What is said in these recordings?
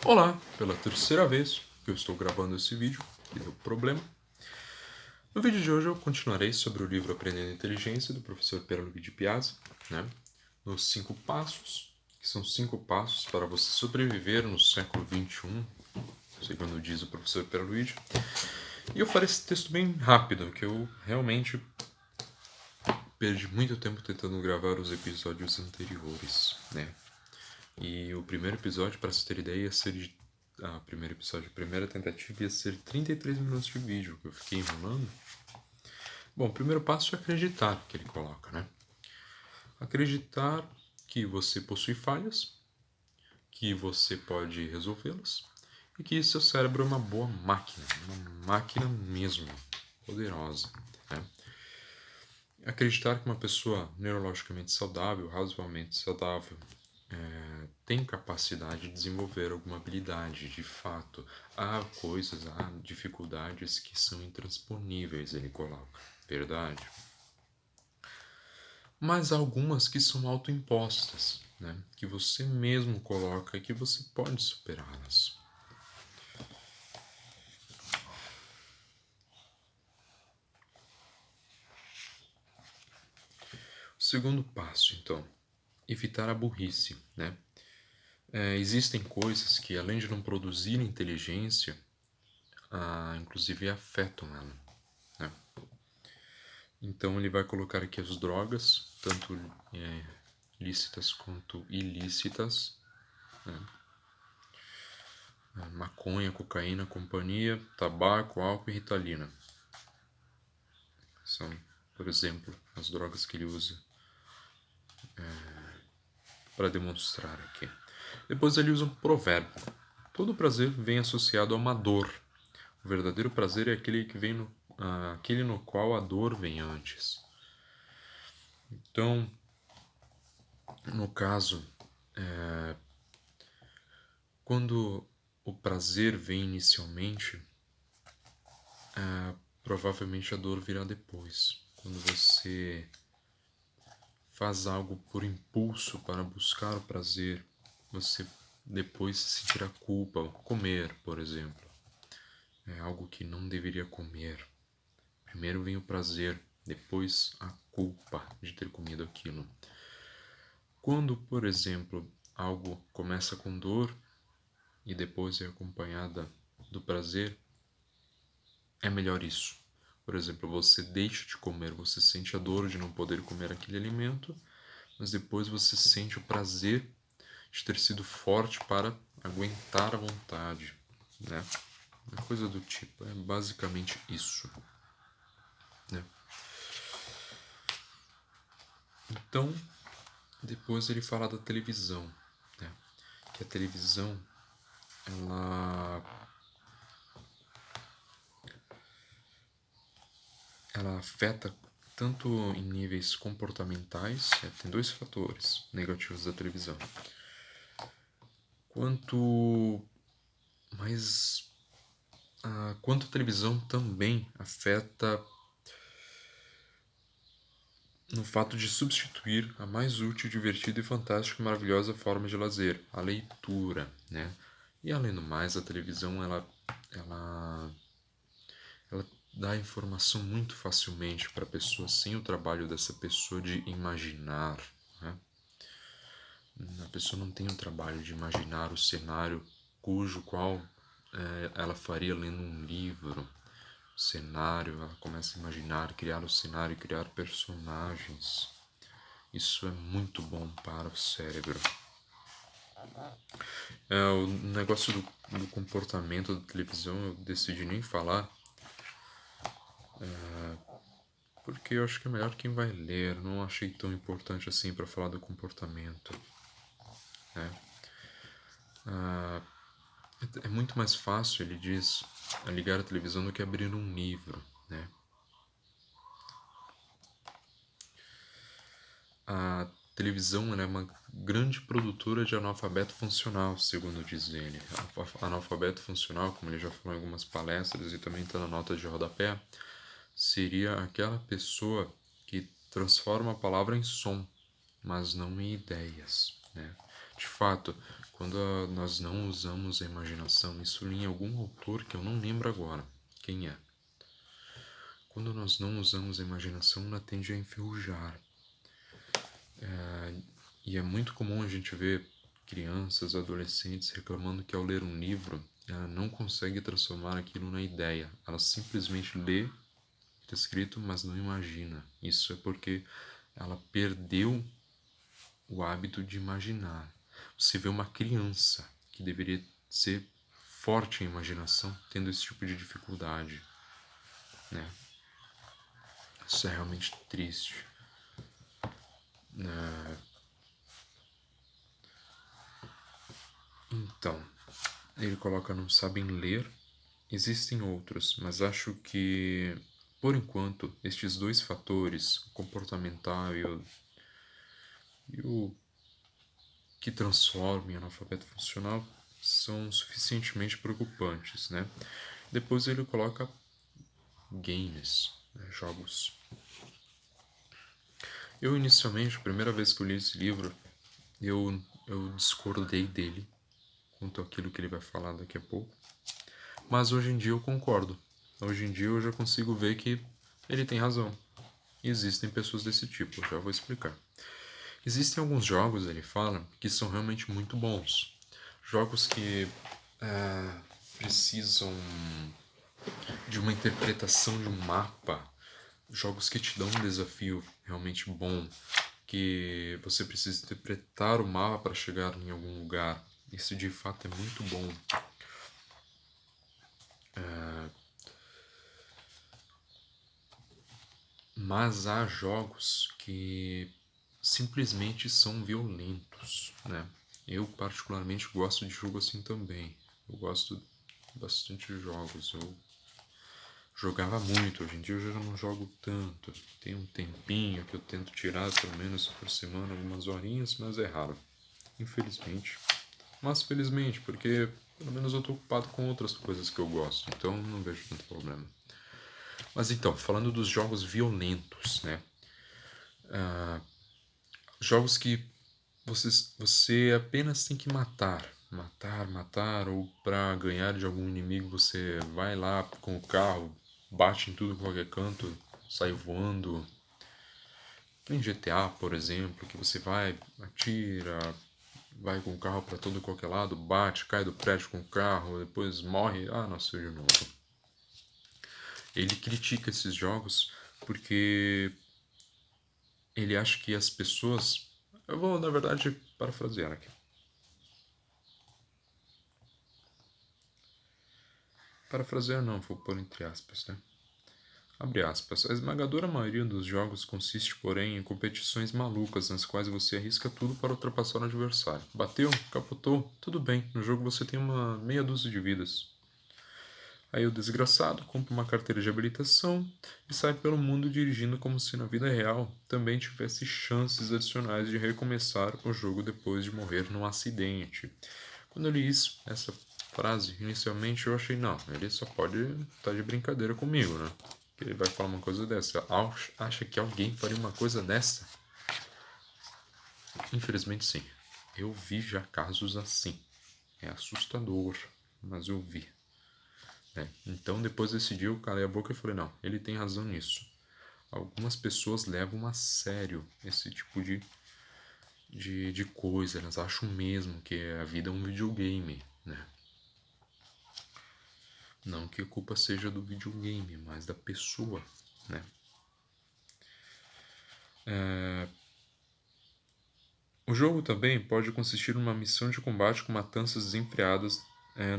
Olá, pela terceira vez que eu estou gravando esse vídeo, que deu problema. No vídeo de hoje eu continuarei sobre o livro Aprendendo Inteligência, do professor Pierluigi Piazza, nos 5 passos, que são 5 passos para você sobreviver no século XXI, segundo diz o professor Pierluigi. E eu farei esse texto bem rápido, que eu realmente perdi muito tempo tentando gravar os episódios anteriores, E o primeiro episódio, para você ter ideia, ia ser a primeira tentativa ia ser 33 minutos de vídeo, que eu fiquei enrolando. Bom, o primeiro passo é acreditar, que ele coloca, Acreditar que você possui falhas, que você pode resolvê-las e que seu cérebro é uma boa máquina, uma máquina mesmo, poderosa, Acreditar que uma pessoa neurologicamente saudável, razoavelmente saudável, tem capacidade de desenvolver alguma habilidade, de fato. Há dificuldades que são intransponíveis, ele coloca, verdade? Mas há algumas que são autoimpostas, que você mesmo coloca e que você pode superá-las. O segundo passo, então, evitar a burrice, existem coisas que, além de não produzir inteligência, inclusive afetam ela, Então ele vai colocar aqui as drogas, tanto lícitas quanto ilícitas, maconha, cocaína, companhia, tabaco, álcool e ritalina. São, por exemplo, as drogas que ele usa para demonstrar aqui. Depois ele usa um provérbio. Todo prazer vem associado a uma dor. O verdadeiro prazer é aquele que vem aquele no qual a dor vem antes. Então, no caso, quando o prazer vem inicialmente, provavelmente a dor virá depois. Quando você faz algo por impulso para buscar o prazer, você depois sentirá culpa. Comer, por exemplo, é algo que não deveria comer. Primeiro vem o prazer, depois a culpa de ter comido aquilo. Quando, por exemplo, algo começa com dor e depois é acompanhada do prazer, é melhor isso. Por exemplo, você deixa de comer, você sente a dor de não poder comer aquele alimento, mas depois você sente o prazer de ter sido forte para aguentar a vontade, Uma coisa do tipo, é basicamente isso, Então, depois ele fala da televisão, Que a televisão, ela afeta tanto em níveis comportamentais, tem dois fatores negativos da televisão, quanto a televisão também afeta no fato de substituir a mais útil, divertida e fantástica e maravilhosa forma de lazer, a leitura, E além do mais, a televisão ela dá informação muito facilmente para a pessoa, sem o trabalho dessa pessoa de imaginar, A pessoa não tem o trabalho de imaginar o cenário qual ela faria lendo um livro. O cenário, ela começa a imaginar, criar o cenário, criar personagens. Isso é muito bom para o cérebro. O negócio do comportamento da televisão eu decidi nem falar, porque eu acho que é melhor quem vai ler. Não achei tão importante assim para falar do comportamento. É muito mais fácil, ele diz, ligar a televisão do que abrir um livro, A televisão é uma grande produtora de analfabeto funcional, segundo diz ele. Analfabeto funcional, como ele já falou em algumas palestras e também está na nota de rodapé, seria aquela pessoa que transforma a palavra em som, mas não em ideias. De fato, nós não usamos a imaginação, isso em algum autor que eu não lembro agora quem é. Quando nós não usamos a imaginação, ela tende a enferrujar. E é muito comum a gente ver crianças, adolescentes reclamando que ao ler um livro, ela não consegue transformar aquilo na ideia. Ela simplesmente lê o que está escrito, mas não imagina. Isso é porque ela perdeu o hábito de imaginar. Você vê uma criança que deveria ser forte em imaginação tendo esse tipo de dificuldade, né? Isso é realmente triste. Então, ele coloca não sabem ler. Existem outros, mas acho que, por enquanto, estes dois fatores, o comportamental e o que transforma em analfabeto funcional, são suficientemente preocupantes, né? Depois ele coloca games, né, jogos. Eu, inicialmente, a primeira vez que eu li esse livro, eu discordei dele quanto àquilo que ele vai falar daqui a pouco. Mas hoje em dia eu concordo. Hoje em dia eu já consigo ver que ele tem razão. Existem pessoas desse tipo, eu já vou explicar. Existem alguns jogos, ele fala, que são realmente muito bons. Jogos que precisam de uma interpretação de um mapa. Jogos que te dão um desafio realmente bom. Que você precisa interpretar o mapa para chegar em algum lugar. Isso de fato é muito bom. Mas há jogos que simplesmente são violentos, né? Eu particularmente gosto de jogo assim também. Eu gosto bastante de jogos. Eu jogava muito, hoje em dia eu já não jogo tanto. Tem um tempinho que eu tento tirar pelo menos por semana algumas horinhas, mas é raro. Infelizmente. Mas felizmente, porque pelo menos eu estou ocupado com outras coisas que eu gosto, então não vejo tanto problema. Mas então, falando dos jogos violentos, né? Jogos que você apenas tem que matar, ou para ganhar de algum inimigo você vai lá com o carro, bate em tudo qualquer canto, sai voando. Em GTA, por exemplo, que você vai, atira, vai com o carro para todo qualquer lado, bate, cai do prédio com o carro, depois morre, nasceu de novo. Ele critica esses jogos porque ele acha que as pessoas... Eu vou, na verdade, parafrasear aqui. Parafrasear não, vou pôr entre aspas, né? Abre aspas. A esmagadora maioria dos jogos consiste, porém, em competições malucas nas quais você arrisca tudo para ultrapassar o adversário. Bateu, capotou, tudo bem. No jogo você tem uma meia dúzia de vidas. Aí o desgraçado compra uma carteira de habilitação e sai pelo mundo dirigindo como se na vida real também tivesse chances adicionais de recomeçar o jogo depois de morrer num acidente. Quando eu li isso, essa frase, inicialmente eu achei, não, ele só pode estar de brincadeira comigo, né? Que ele vai falar uma coisa dessa. Acha que alguém faria uma coisa dessa? Infelizmente sim. Eu vi já casos assim. É assustador, mas eu vi. Então, depois desse dia, eu calei a boca e falei, não, ele tem razão nisso. Algumas pessoas levam a sério esse tipo de coisa. Elas acham mesmo que a vida é um videogame, né? Não que a culpa seja do videogame, mas da pessoa, né? O jogo também pode consistir numa missão de combate com matanças desenfreadas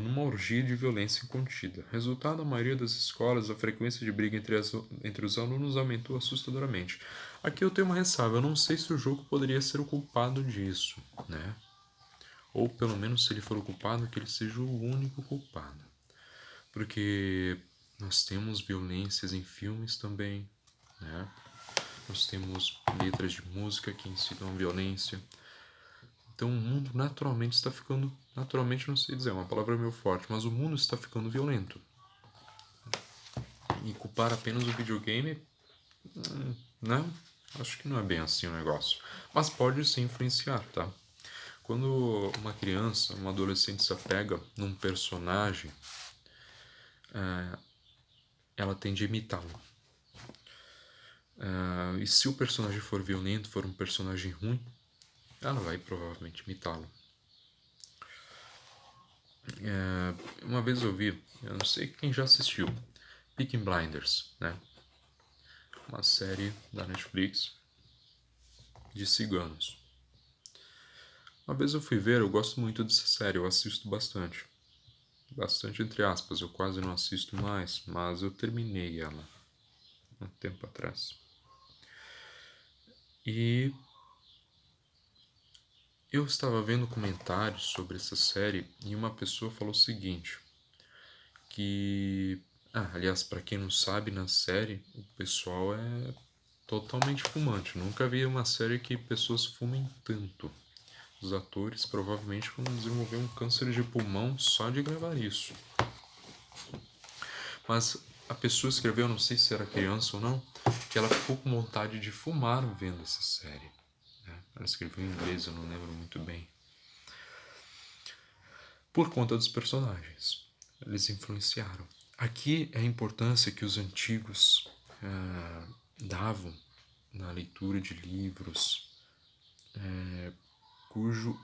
numa orgia de violência incontida. Resultado, na maioria das escolas, a frequência de briga entre os alunos aumentou assustadoramente. Aqui eu tenho uma ressalva, eu não sei se o jogo poderia ser o culpado disso, né? Ou pelo menos se ele for o culpado, que ele seja o único culpado. Porque nós temos violências em filmes também, né? Nós temos letras de música que incitam a violência. Então o mundo naturalmente está ficando... Naturalmente não sei dizer, é uma palavra meio forte, mas o mundo está ficando violento. E culpar apenas o videogame, né? Acho que não é bem assim o negócio. Mas pode sim influenciar, tá? quando uma criança, um adolescente se apega num personagem, ela tende a imitá-lo. E se o personagem for violento, for um personagem ruim, ela vai provavelmente imitá-lo. Uma vez eu vi, eu não sei quem já assistiu, Peaky Blinders, né? Uma série da Netflix de ciganos. Uma vez eu fui ver, eu gosto muito dessa série, eu assisto bastante. Bastante entre aspas, eu quase não assisto mais, mas eu terminei ela há um tempo atrás. E eu estava vendo comentários sobre essa série e uma pessoa falou o seguinte, que... aliás, para quem não sabe, na série o pessoal é totalmente fumante. Nunca vi uma série que pessoas fumem tanto. Os atores provavelmente vão desenvolver um câncer de pulmão só de gravar isso. Mas a pessoa escreveu, não sei se era criança ou não, que ela ficou com vontade de fumar vendo essa série. Ela escreveu em inglês, eu não lembro muito bem. Por conta dos personagens. Eles influenciaram. Aqui é a importância que os antigos davam na leitura de livros, cujo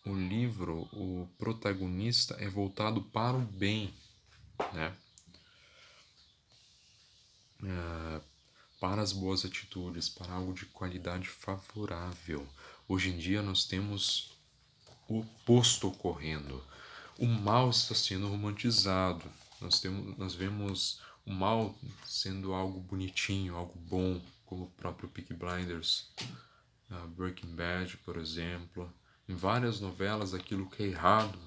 o livro, o protagonista é voltado para o bem, né? Para as boas atitudes, para algo de qualidade favorável. Hoje em dia nós temos o oposto ocorrendo. O mal está sendo romantizado. Nós vemos o mal sendo algo bonitinho, algo bom, como o próprio Peaky Blinders, Breaking Bad, por exemplo. Em várias novelas, aquilo que é errado,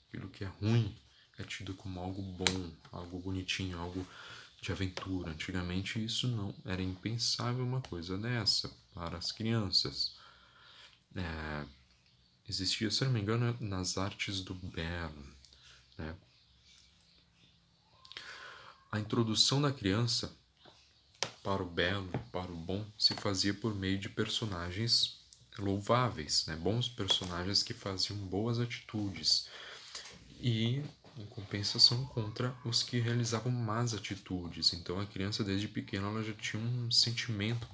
aquilo que é ruim, é tido como algo bom, algo bonitinho, algo de aventura. Antigamente isso não era impensável uma coisa dessa para as crianças. Existia, se não me engano, nas artes do Bern, né? A introdução da criança para o belo, para o bom, se fazia por meio de personagens louváveis, né? Bons personagens que faziam boas atitudes e em compensação contra os que realizavam más atitudes. Então a criança desde pequena ela já tinha um sentimento,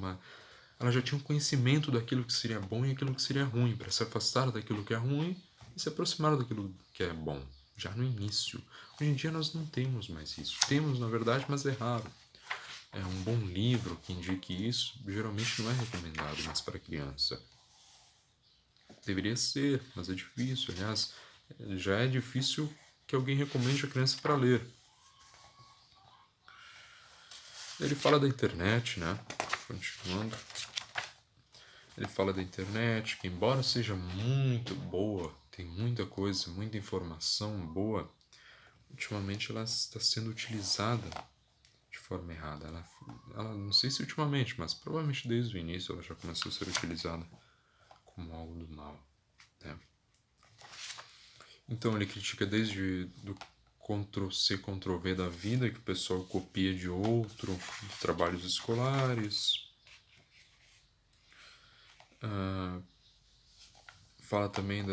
ela já tinha um conhecimento daquilo que seria bom e aquilo que seria ruim, para se afastar daquilo que é ruim e se aproximar daquilo que é bom, já no início. Hoje em dia nós não temos mais isso. Temos, na verdade, mas é raro. É um bom livro que indique isso, geralmente não é recomendado mais para criança. Deveria ser, mas é difícil. Aliás, já é difícil que alguém recomende a criança para ler. Ele fala da internet, né? Continuando. Ele fala da internet, que embora seja muito boa, tem muita coisa, muita informação boa, ultimamente ela está sendo utilizada de forma errada. Ela não sei se ultimamente, mas provavelmente desde o início ela já começou a ser utilizada como algo do mal, né? Então ele critica desde do Ctrl-C, Ctrl-V da vida, que o pessoal copia de outro, trabalhos escolares. Fala também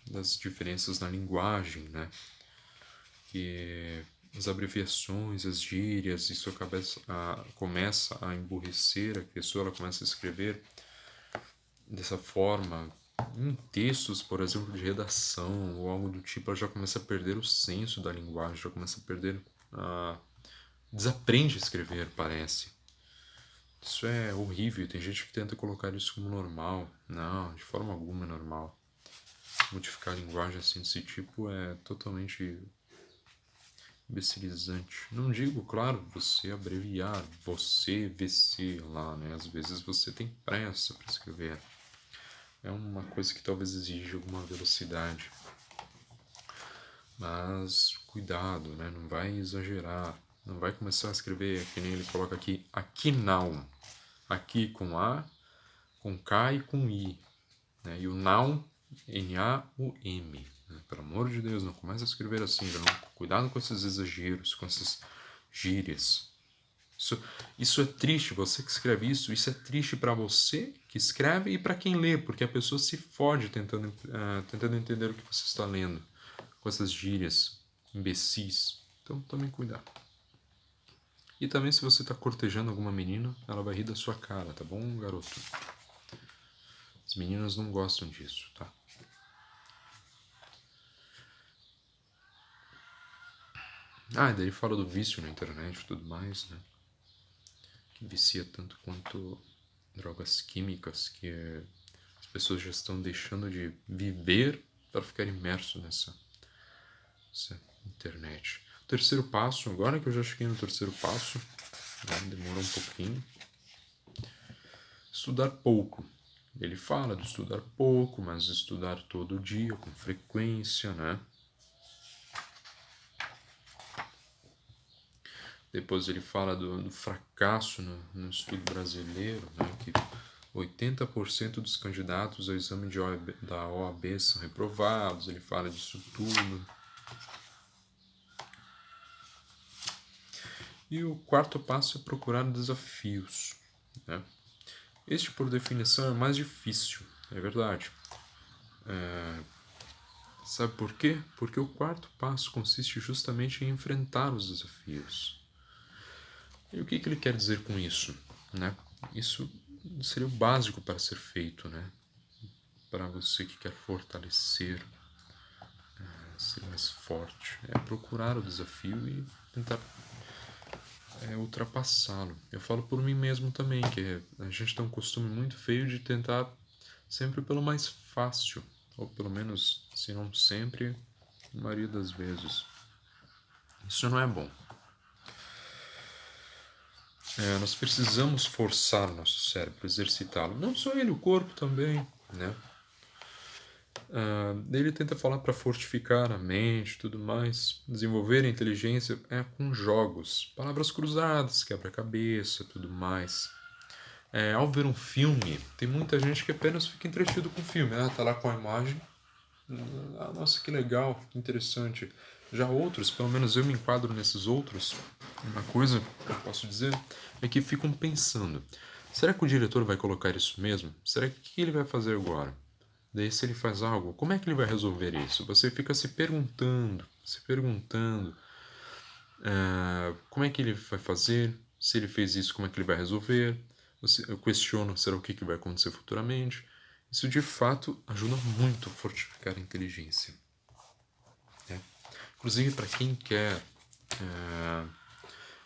das diferenças na linguagem, né? Que as abreviações, as gírias, isso começa a emburrecer a pessoa, ela começa a escrever dessa forma, em textos, por exemplo, de redação ou algo do tipo, ela já começa a perder o senso da linguagem, já começa a perder, desaprende a escrever, parece. Isso é horrível, tem gente que tenta colocar isso como normal. Não, de forma alguma é normal. Modificar a linguagem assim desse tipo é totalmente imbecilizante. Não digo, claro, você abreviar, você, VC lá, né? Às vezes você tem pressa para escrever. É uma coisa que talvez exija alguma velocidade. Mas cuidado, né? Não vai exagerar. Não vai começar a escrever, que nem ele coloca aqui não. Aqui com A, com K e com I. Né? E o now, N-A-U-M. Né? Pelo amor de Deus, não começa a escrever assim. Já não. Cuidado com esses exageros, com essas gírias. Isso é triste, você que escreve isso é triste para você que escreve e para quem lê, porque a pessoa se fode tentando entender o que você está lendo, com essas gírias imbecis. Então tome cuidado. E também se você está cortejando alguma menina, ela vai rir da sua cara, tá bom, garoto? As meninas não gostam disso, tá? Ah, e daí ele fala do vício na internet e tudo mais, né? Que vicia tanto quanto drogas químicas, que as pessoas já estão deixando de viver para ficar imerso nessa internet. O terceiro passo, agora que eu já cheguei no terceiro passo, né, demorou um pouquinho. Estudar pouco. Ele fala de estudar pouco, mas estudar todo dia, com frequência, né? Depois ele fala do fracasso no estudo brasileiro, né? Que 80% dos candidatos ao exame da OAB são reprovados. Ele fala disso tudo. E o quarto passo é procurar desafios, né? Este, por definição, é o mais difícil, é verdade. Sabe por quê? Porque o quarto passo consiste justamente em enfrentar os desafios. E o que ele quer dizer com isso, né? Isso seria o básico para ser feito, né? Para você que quer fortalecer, ser mais forte, é procurar o desafio e tentar ultrapassá-lo. Eu falo por mim mesmo também, que a gente tem um costume muito feio de tentar sempre pelo mais fácil, ou pelo menos, se não sempre, a maioria das vezes. Isso não é bom. Nós precisamos forçar o nosso cérebro, exercitá-lo. Não só ele, o corpo também, né? Ele tenta falar para fortificar a mente, tudo mais, desenvolver a inteligência com jogos, palavras cruzadas, quebra-cabeça, tudo mais. Ao ver um filme, tem muita gente que apenas fica entretido com o filme, tá lá com a imagem, nossa, que legal, que interessante. Já outros, pelo menos eu me enquadro nesses outros, uma coisa que eu posso dizer é que ficam pensando, será que o diretor vai colocar isso mesmo? Será que ele vai fazer agora? Daí se ele faz algo, como é que ele vai resolver isso? Você fica se perguntando, como é que ele vai fazer? Se ele fez isso, como é que ele vai resolver? Eu questiono, será o que vai acontecer futuramente? Isso de fato ajuda muito a fortificar a inteligência. Né? Inclusive para quem quer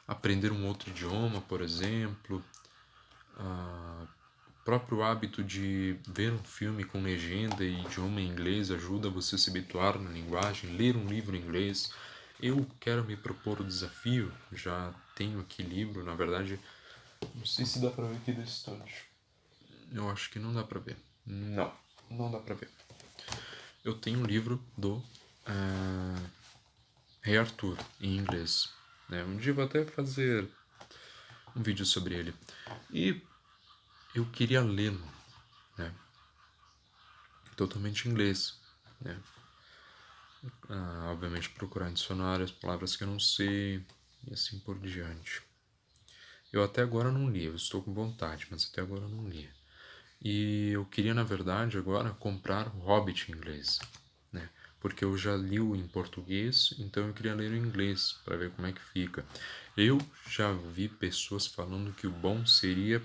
aprender um outro idioma, por exemplo, o próprio hábito de ver um filme com legenda e idioma em inglês ajuda você a se habituar na linguagem, ler um livro em inglês. Eu quero me propor o desafio, já tenho aqui livro, na verdade, não sei se dá pra ver aqui da estante. Eu acho que não dá pra ver. Não dá pra ver. Eu tenho um livro do Rei Arthur, em inglês. Né? Um dia eu vou até fazer um vídeo sobre ele. E eu queria lê-lo, né? Totalmente em inglês, né? Obviamente procurar em dicionário as palavras que eu não sei e assim por diante. Eu até agora não li, eu estou com vontade, mas até agora não li. E eu queria, na verdade, agora comprar o Hobbit em inglês, né? Porque eu já li o em português, então eu queria ler o em inglês para ver como é que fica. Eu já vi pessoas falando que o bom seria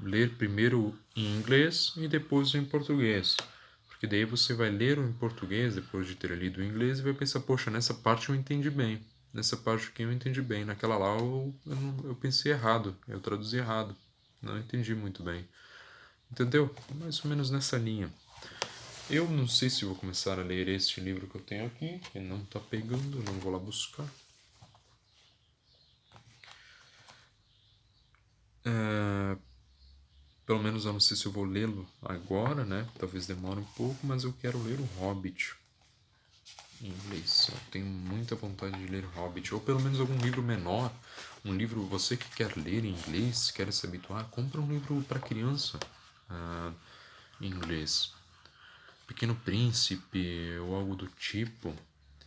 ler primeiro em inglês e depois em português. Porque daí você vai ler o em português depois de ter lido o inglês e vai pensar, poxa, nessa parte eu entendi bem. Nessa parte aqui eu entendi bem. Naquela lá eu pensei errado, eu traduzi errado. Não entendi muito bem. Entendeu? Mais ou menos nessa linha. Eu não sei se vou começar a ler este livro que eu tenho aqui, que não está pegando, não vou lá buscar. Pelo menos eu não sei se eu vou lê-lo agora, né? Talvez demore um pouco, mas eu quero ler o Hobbit em inglês. Eu tenho muita vontade de ler Hobbit, ou pelo menos algum livro menor. Um livro, você que quer ler em inglês, quer se habituar, compra um livro para criança em inglês. Pequeno Príncipe ou algo do tipo.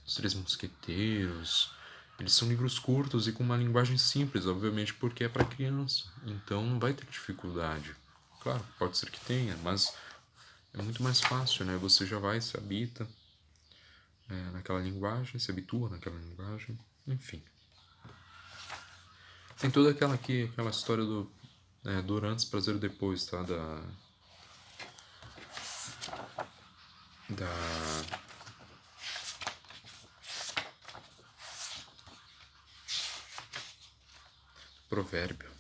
Os Três Mosqueteiros. Eles são livros curtos e com uma linguagem simples, obviamente, porque é para criança. Então não vai ter dificuldade. Claro, pode ser que tenha, mas é muito mais fácil, né? Você já vai, se habita naquela linguagem, se habitua naquela linguagem, enfim. Tem toda aquela história do dor antes, prazer depois, tá? Da provérbio.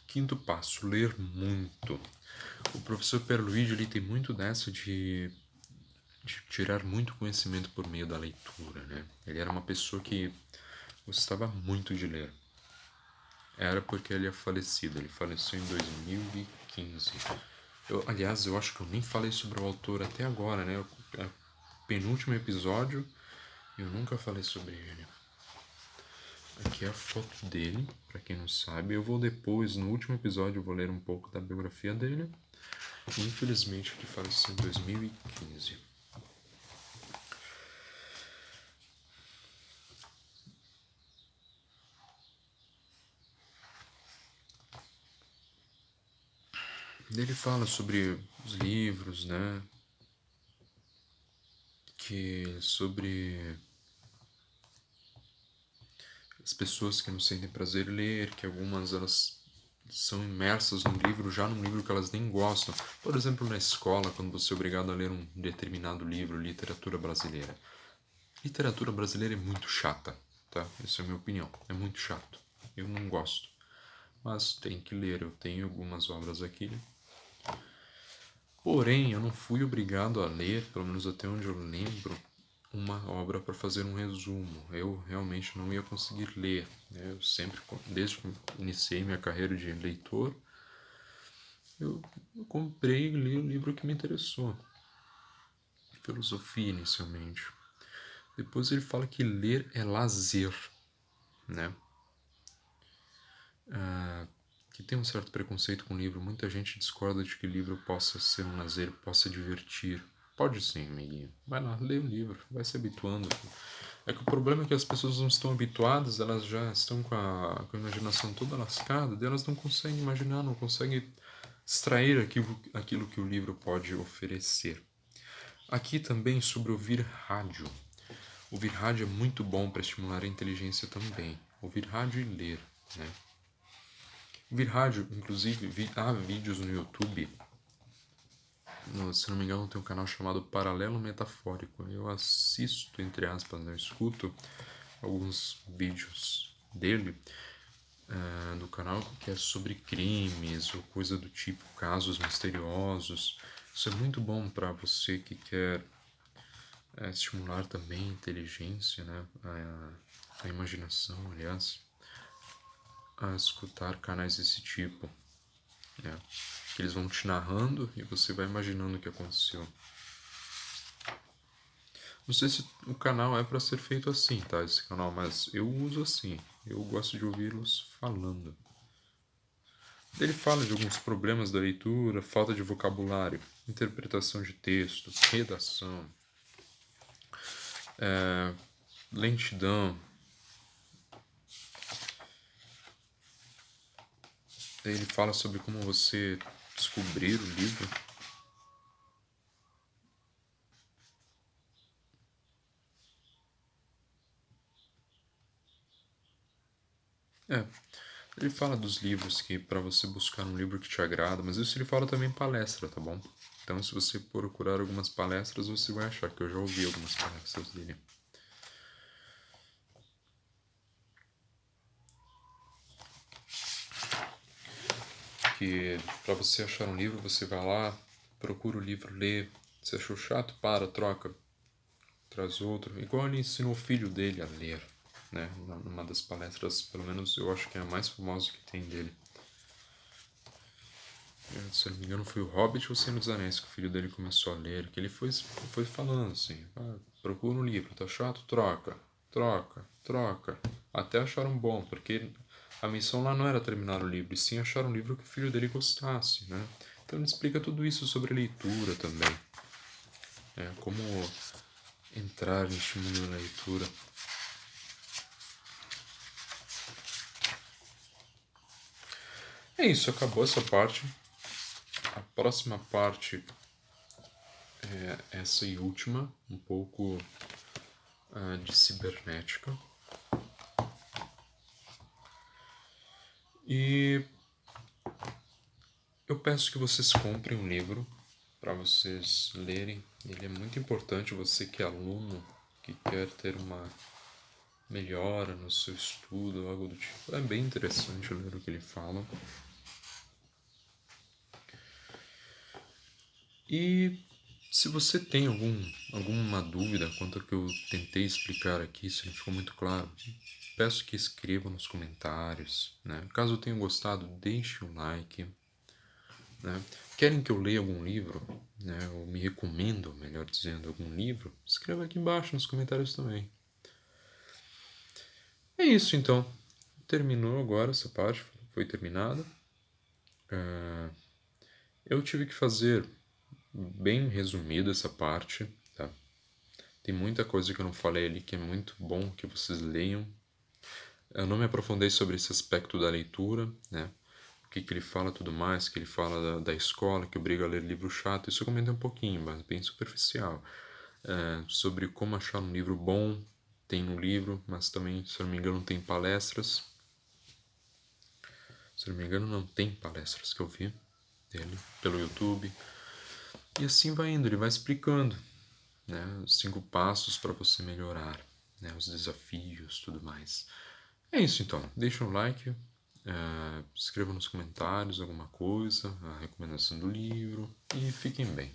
Quinto passo, ler muito. O professor Pierluigi, ele tem muito dessa de tirar muito conhecimento por meio da leitura, né? Ele era uma pessoa que gostava muito de ler. Era porque ele é falecido. Ele faleceu em 2015. Aliás, eu acho que eu nem falei sobre o autor até agora, né? É o penúltimo episódio, eu nunca falei sobre ele. Aqui é a foto dele, para quem não sabe. Eu vou depois, no último episódio, eu vou ler um pouco da biografia dele. Infelizmente, ele faleceu em 2015. Ele fala sobre os livros, né? Sobre as pessoas que não sentem prazer em ler, que algumas elas são imersas no livro, já num livro que elas nem gostam. Por exemplo, na escola, quando você é obrigado a ler um determinado livro, literatura brasileira. Literatura brasileira é muito chata, tá? Essa é a minha opinião. É muito chato. Eu não gosto. Mas tem que ler. Eu tenho algumas obras aqui. Porém, eu não fui obrigado a ler, pelo menos até onde eu lembro, uma obra para fazer um resumo. Eu realmente não ia conseguir ler. Eu sempre, desde que iniciei minha carreira de leitor, eu comprei e li o livro que me interessou. Filosofia, inicialmente. Depois ele fala que ler é lazer, né? Que tem um certo preconceito com o livro. Muita gente discorda de que o livro possa ser um lazer, possa divertir. Pode sim, amiguinho. Vai lá, lê o livro, vai se habituando. É que o problema é que as pessoas não estão habituadas, elas já estão com a imaginação toda lascada, e elas não conseguem imaginar, não conseguem extrair aquilo que o livro pode oferecer. Aqui também sobre ouvir rádio. Ouvir rádio é muito bom para estimular a inteligência também. Ouvir rádio e ler, né? Ouvir rádio, inclusive, há vídeos no YouTube. Se não me engano, tem um canal chamado Paralelo Metafórico. Eu assisto, entre aspas, eu escuto alguns vídeos dele, do canal, que é sobre crimes ou coisa do tipo, casos misteriosos. Isso é muito bom para você que quer estimular também a inteligência, né? A imaginação, aliás, a escutar canais desse tipo, né? Que eles vão te narrando e você vai imaginando o que aconteceu. Não sei se o canal é para ser feito assim, tá? Esse canal, mas eu uso assim. Eu gosto de ouvi-los falando. Ele fala de alguns problemas da leitura, falta de vocabulário, interpretação de texto, redação, lentidão. Ele fala sobre como você descobrir o livro. Ele fala dos livros que para você buscar um livro que te agrada, mas isso ele fala também em palestra, tá bom? Então, se você procurar algumas palestras, você vai achar que eu já ouvi algumas palestras dele. Que para você achar um livro, você vai lá, procura o livro, lê. Se achou chato, para, troca, traz outro. Igual ele ensinou o filho dele a ler, né? Numa das palestras, pelo menos eu acho que é a mais famosa que tem dele. Se eu não me engano, foi o Hobbit ou o Senhor dos Anéis que o filho dele começou a ler, que ele foi falando assim, procura um livro, tá chato? Troca, troca, troca, até achar um bom, porque a missão lá não era terminar o livro, e sim achar um livro que o filho dele gostasse, né? Então ele explica tudo isso sobre leitura também. Como entrar neste mundo da leitura. É isso, acabou essa parte. A próxima parte é essa e última, um pouco de cibernética. E eu peço que vocês comprem um livro para vocês lerem. Ele é muito importante, você que é aluno, que quer ter uma melhora no seu estudo, algo do tipo. É bem interessante ler o que ele fala. E se você tem alguma dúvida quanto ao que eu tentei explicar aqui, se não ficou muito claro, peço que escreva nos comentários, né? Caso tenham gostado, deixe um like, né? Querem que eu leia algum livro, né? Ou me recomendo, melhor dizendo, algum livro? Escreva aqui embaixo nos comentários também. É isso então. Terminou agora essa parte, foi terminada. Eu tive que fazer bem resumida essa parte, tá? Tem muita coisa que eu não falei ali que é muito bom que vocês leiam. Eu não me aprofundei sobre esse aspecto da leitura, né? O que ele fala tudo mais, que ele fala da escola, que obriga a ler livro chato. Isso eu comentei um pouquinho, mas bem superficial. Sobre como achar um livro bom. Tem um livro, mas também, se eu não me engano, tem palestras. Se eu não me engano, não tem palestras que eu vi dele pelo YouTube. E assim vai indo, ele vai explicando, né, os 5 passos para você melhorar, né, os desafios, tudo mais. É isso então, deixa um like, escreva nos comentários alguma coisa, a recomendação do livro e fiquem bem.